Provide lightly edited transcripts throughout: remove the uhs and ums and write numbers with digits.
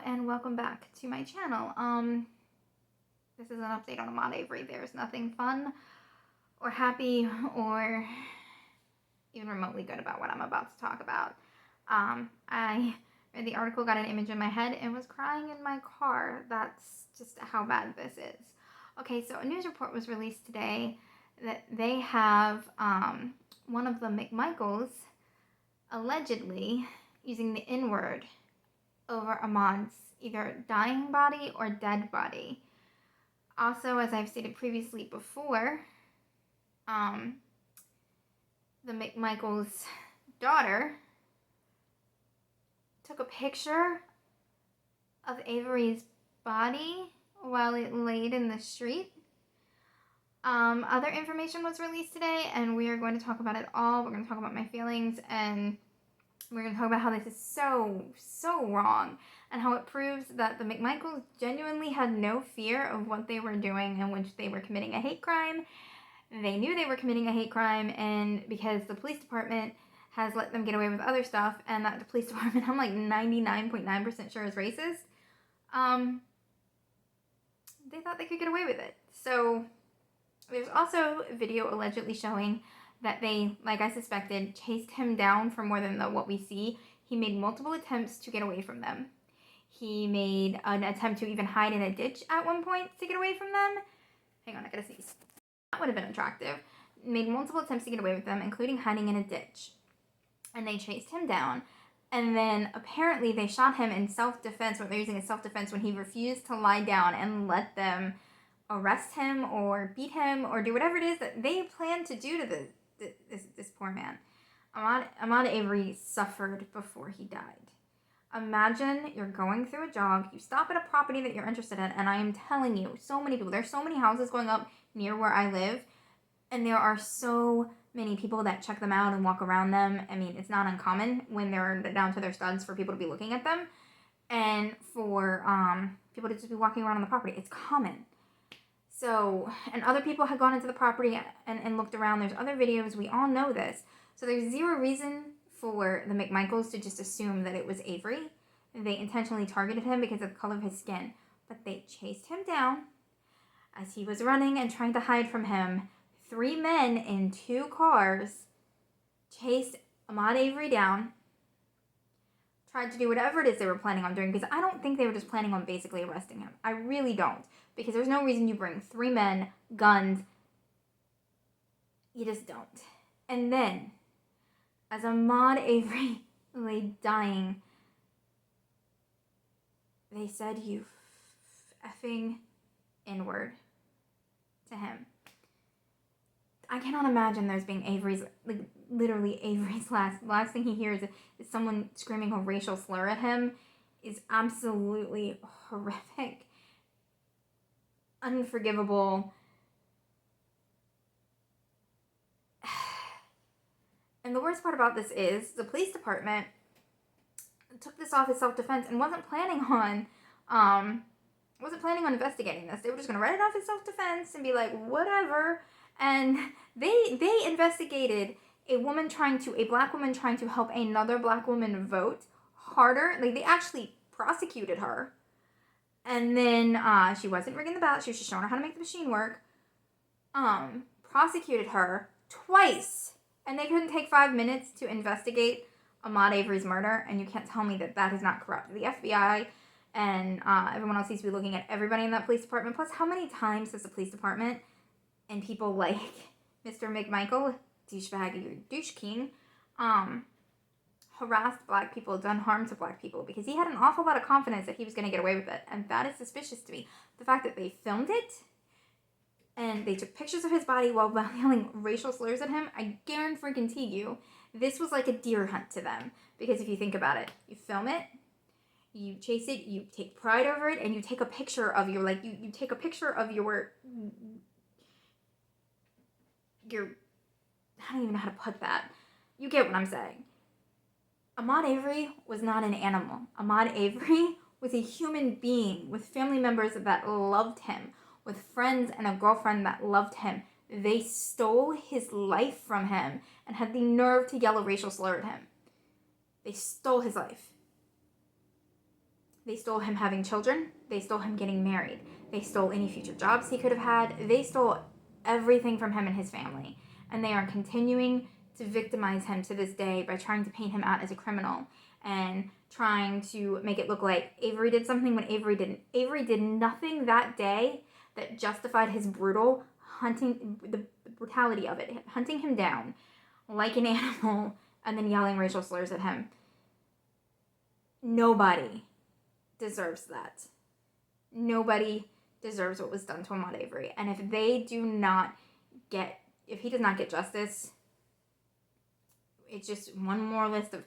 and welcome back to my channel. This is an update on Ahmad Avery. There's nothing fun or happy or even remotely good about what I'm about to talk about. I read the article, got an image in my head, and was crying in my car. That's just how bad this is. Okay, so a news report was released today that they have one of the McMichaels allegedly using the N-word over Ahmad's either dying body or dead body. Also, as I've stated previously before, the McMichael's daughter took a picture of Avery's body while it laid in the street. Other information was released today, and we are going to talk about it all. We're going to talk about my feelings, and we're going to talk about how this is so wrong, and how it proves that the McMichaels genuinely had no fear of what they were doing, in which they were committing a hate crime. They knew they were committing a hate crime, and because the police department has let them get away with other stuff, and that the police department, I'm like 99.9% sure is racist, they thought they could get away with it. So there's also a video allegedly showing that they, like I suspected, chased him down for more than what we see. He made multiple attempts to get away from them. He made an attempt to even hide in a ditch at one point to get away from them. Hang on, I gotta sneeze. That would have been attractive. Made multiple attempts to get away with them, including hiding in a ditch. And they chased him down. And then apparently they shot him in self-defense, what they're using as self-defense, when he refused to lie down and let them arrest him or beat him or do whatever it is that they planned to do to this poor man. Ahmad Avery suffered before he died. Imagine you're going through a jog, you stop at a property that you're interested in, and I am telling you, so many people, there's so many houses going up near where I live, and there are so many people that check them out and walk around them. I mean, it's not uncommon when they're down to their studs for people to be looking at them, and for people to just be walking around on the property. It's common. So, and other people had gone into the property and looked around. There's other videos. We all know this. So there's zero reason for the McMichaels to just assume that it was Avery. They intentionally targeted him because of the color of his skin. But they chased him down as he was running and trying to hide from him. 3 men in 2 cars chased Ahmad Avery down, tried to do whatever it is they were planning on doing, because I don't think they were just planning on basically arresting him. I really don't. Because there's no reason you bring 3 men, guns. You just don't. And then, as Ahmad Avery lay dying, they said, "You effing N-word" to him. I cannot imagine those being Avery's, like, literally Avery's last thing he hears is someone screaming a racial slur at him. Is absolutely horrific. Unforgivable. And the worst part about this is the police department took this off as self-defense and wasn't planning on investigating this. They were just gonna write it off as self-defense and be like, whatever. And they investigated a black woman trying to help another black woman vote harder. Like, they actually prosecuted her. And then she wasn't rigging the ballot. She was just showing her how to make the machine work. Prosecuted her twice. And they couldn't take 5 minutes to investigate Ahmad Avery's murder. And you can't tell me that that is not corrupt. The FBI and everyone else needs to be looking at everybody in that police department. Plus, how many times has the police department and people like Mr. McMichael, douchebag, douche king, harassed black people, done harm to black people, because he had an awful lot of confidence that he was going to get away with it, and that is suspicious to me. The fact that they filmed it, and they took pictures of his body while yelling racial slurs at him, I guarantee you, this was like a deer hunt to them, because if you think about it, you film it, you chase it, you take pride over it, and you take a picture of your, like, you take a picture of your, I don't even know how to put that. You get what I'm saying. Ahmad Avery was not an animal. Ahmad Avery was a human being with family members that loved him, with friends and a girlfriend that loved him. They stole his life from him and had the nerve to yell a racial slur at him. They stole his life. They stole him having children. They stole him getting married. They stole any future jobs he could have had. They stole everything from him and his family. And they are continuing to victimize him to this day by trying to paint him out as a criminal and trying to make it look like Avery did something when Avery didn't. Avery did nothing that day that justified his brutal hunting, the brutality of it, hunting him down like an animal and then yelling racial slurs at him. Nobody deserves that. Nobody deserves what was done to Ahmad Avery. And if he does not get justice, it's just one more list of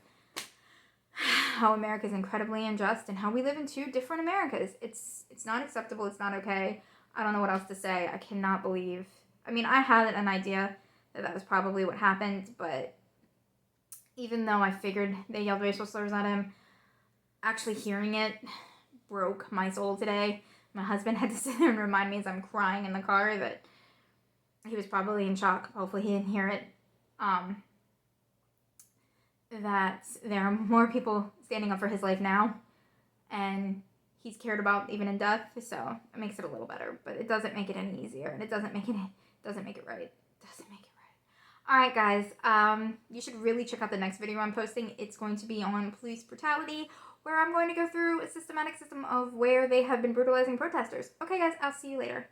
how America is incredibly unjust and how we live in two different Americas. It's not acceptable. It's not okay. I don't know what else to say. I cannot believe. I mean, I had an idea that was probably what happened, but even though I figured they yelled racial slurs at him, actually hearing it broke my soul today. My husband had to sit there and remind me as I'm crying in the car that he was probably in shock. Hopefully he didn't hear it. That there are more people standing up for his life now, and he's cared about even in death, so it makes it a little better, but it doesn't make it any easier, and it doesn't make it right. It doesn't make it right. Alright guys, you should really check out the next video I'm posting. It's going to be on police brutality, where I'm going to go through a system of where they have been brutalizing protesters. Okay guys, I'll see you later.